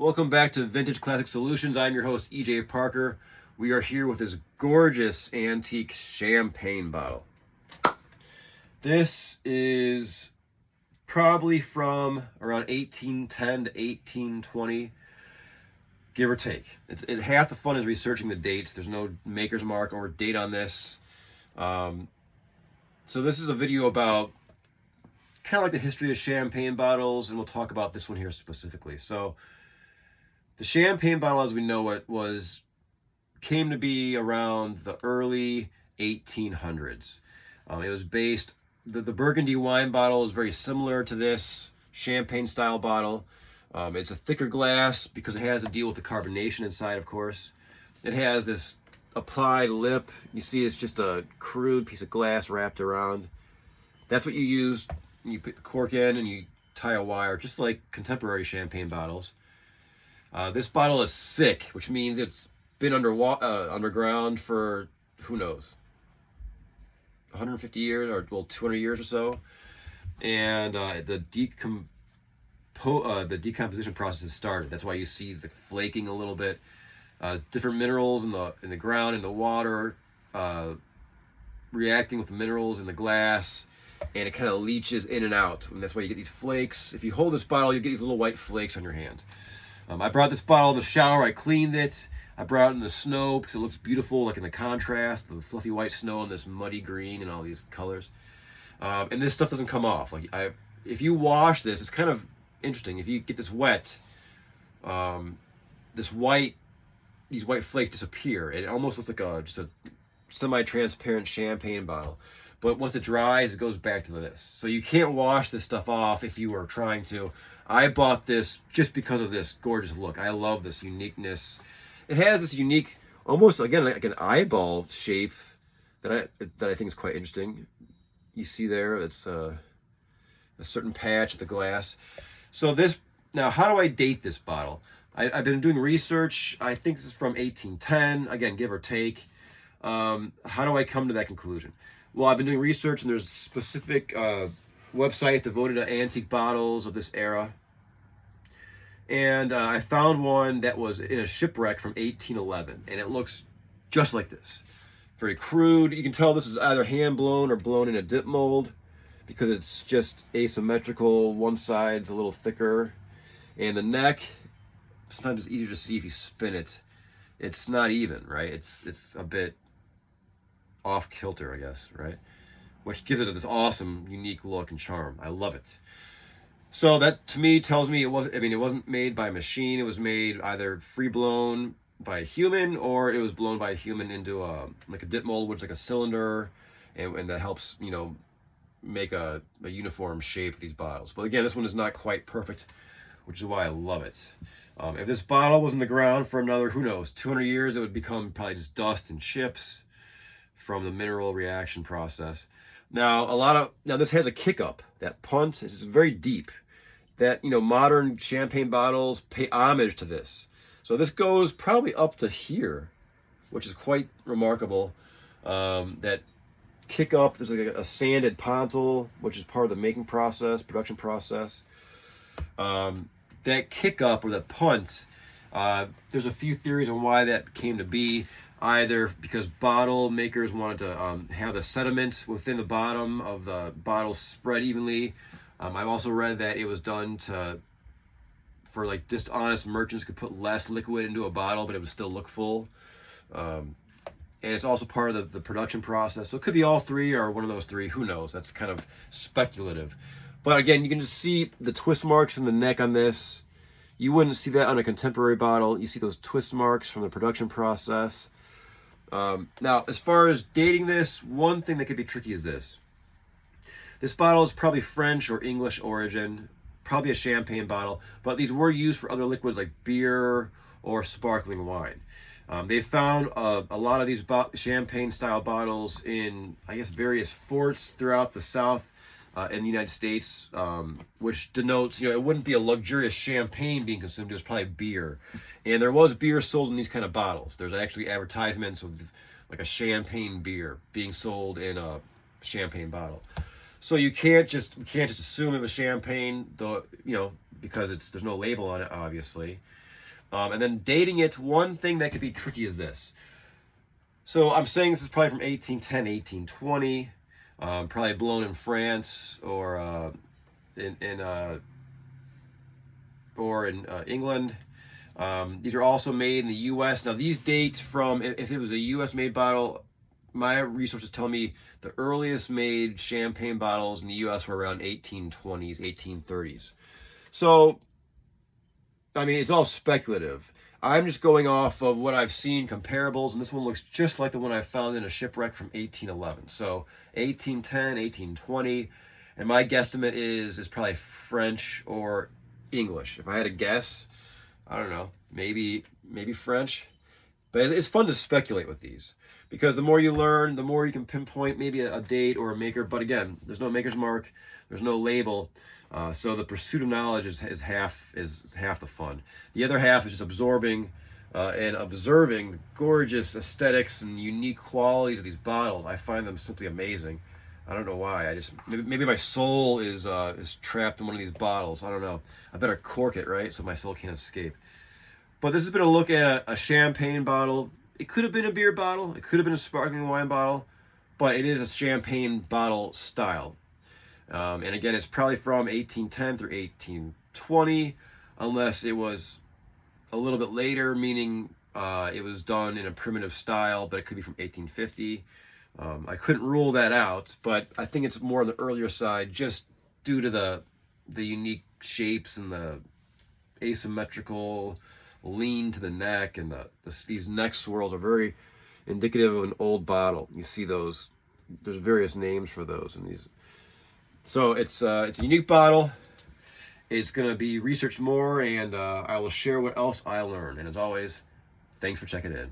Welcome back to Vintage Classic Solutions. I'm your host, EJ Parker. We are here with this gorgeous antique champagne bottle. This is probably from around 1810 to 1820, give or take. Half the fun is researching the dates. There's no maker's mark or date on this. So this is a video about kind of like the history of champagne bottles, and we'll talk about this one here specifically. So the champagne bottle, as we know it, came to be around the early 1800s. It was based, the Burgundy wine bottle is very similar to this champagne style bottle. It's a thicker glass because it has to deal with the carbonation inside, of course. It has this applied lip. You see it's just a crude piece of glass wrapped around. That's what you use. You put the cork in and you tie a wire, just like contemporary champagne bottles. This bottle is sick, which means it's been underground for, who knows, 150 years, or well, 200 years or so. And the decomposition process has started. That's why you see it's like flaking a little bit. Different minerals in the ground, in the water, reacting with the minerals in the glass, and it kind of leaches in and out. And that's why you get these flakes. If you hold this bottle, you get these little white flakes on your hand. I brought this bottle in the shower. I cleaned it. I brought it in the snow because it looks beautiful, like in the contrast, the fluffy white snow and this muddy green and all these colors. And this stuff doesn't come off. If you wash this, it's kind of interesting. If you get this wet, these white flakes disappear. It almost looks like just a semi-transparent champagne bottle. But once it dries, it goes back to this. So you can't wash this stuff off if you were trying to. I bought this just because of this gorgeous look. I love this uniqueness. It has this unique, almost, again, like an eyeball shape that I think is quite interesting. You see there, it's a certain patch of the glass. So now how do I date this bottle? I've been doing research. I think this is from 1810, again, give or take. How do I come to that conclusion? Well, I've been doing research, and there's specific websites devoted to antique bottles of this era. And I found one that was in a shipwreck from 1811, and it looks just like this. Very crude. You can tell this is either hand blown or blown in a dip mold because it's just asymmetrical. One side's a little thicker, and the neck, sometimes it's easier to see if you spin it. It's not even, right? It's a bit off kilter, I guess, right? Which gives it this awesome, unique look and charm. I love it. So that to me tells me it wasn't made by a machine. It was made either free blown by a human, or it was blown by a human into like a dip mold, which is like a cylinder, and that helps, make a uniform shape of these bottles. But again, this one is not quite perfect, which is why I love it. If this bottle was in the ground for another, who knows, 200 years, it would become probably just dust and chips from the mineral reaction process. Now this has a kick up. That punt is very deep. That, modern champagne bottles pay homage to this. So this goes probably up to here, which is quite remarkable. That kick up, there's like a sanded pontil, which is part of the production process. That kick up, or the punt, there's a few theories on why that came to be. Either because bottle makers wanted to have the sediment within the bottom of the bottle spread evenly. I've also read that it was done for like dishonest merchants could put less liquid into a bottle, but it would still look full. And it's also part of the production process. So it could be all three or one of those three. Who knows? That's kind of speculative. But again, you can just see the twist marks in the neck on this. You wouldn't see that on a contemporary bottle. You see those twist marks from the production process. Now, as far as dating this, one thing that could be tricky is this. This bottle is probably French or English origin, probably a champagne bottle, but these were used for other liquids like beer or sparkling wine. They found a lot of these champagne-style bottles in, I guess, various forts throughout the South in the United States, which denotes, it wouldn't be a luxurious champagne being consumed. It was probably beer. And there was beer sold in these kind of bottles. There's actually advertisements of like a champagne beer being sold in a champagne bottle. So you can't just assume it was champagne, though, you know, because there's no label on it, obviously. And then dating it, one thing that could be tricky is this. So I'm saying this is probably from 1810, 1820, probably blown in France or in England. These are also made in the U.S. Now these date from, if it was a U.S. made bottle, my resources tell me the earliest made champagne bottles in the U.S. were around 1820s, 1830s. So, I mean, it's all speculative. I'm just going off of what I've seen, comparables, and this one looks just like the one I found in a shipwreck from 1811. So 1810, 1820, and my guesstimate is probably French or English. If I had to guess, I don't know, maybe French. But it's fun to speculate with these, because the more you learn, the more you can pinpoint maybe a date or a maker. But again, there's no maker's mark, there's no label. So the pursuit of knowledge is half the fun. The other half is just absorbing and observing the gorgeous aesthetics and unique qualities of these bottles. I find them simply amazing. I don't know why. Maybe my soul is trapped in one of these bottles. I don't know. I better cork it, right, so my soul can't escape. But this has been a look at a champagne bottle. It could have been a beer bottle. It could have been a sparkling wine bottle. But it is a champagne bottle style. And again, it's probably from 1810 through 1820, unless it was a little bit later, meaning it was done in a primitive style, but it could be from 1850. I couldn't rule that out, but I think it's more on the earlier side, just due to the unique shapes and the asymmetrical lean to the neck, and these neck swirls are very indicative of an old bottle. You see those, there's various names for those, and these. So it's a unique bottle. It's going to be researched more, and I will share what else I learned. And as always, thanks for checking in.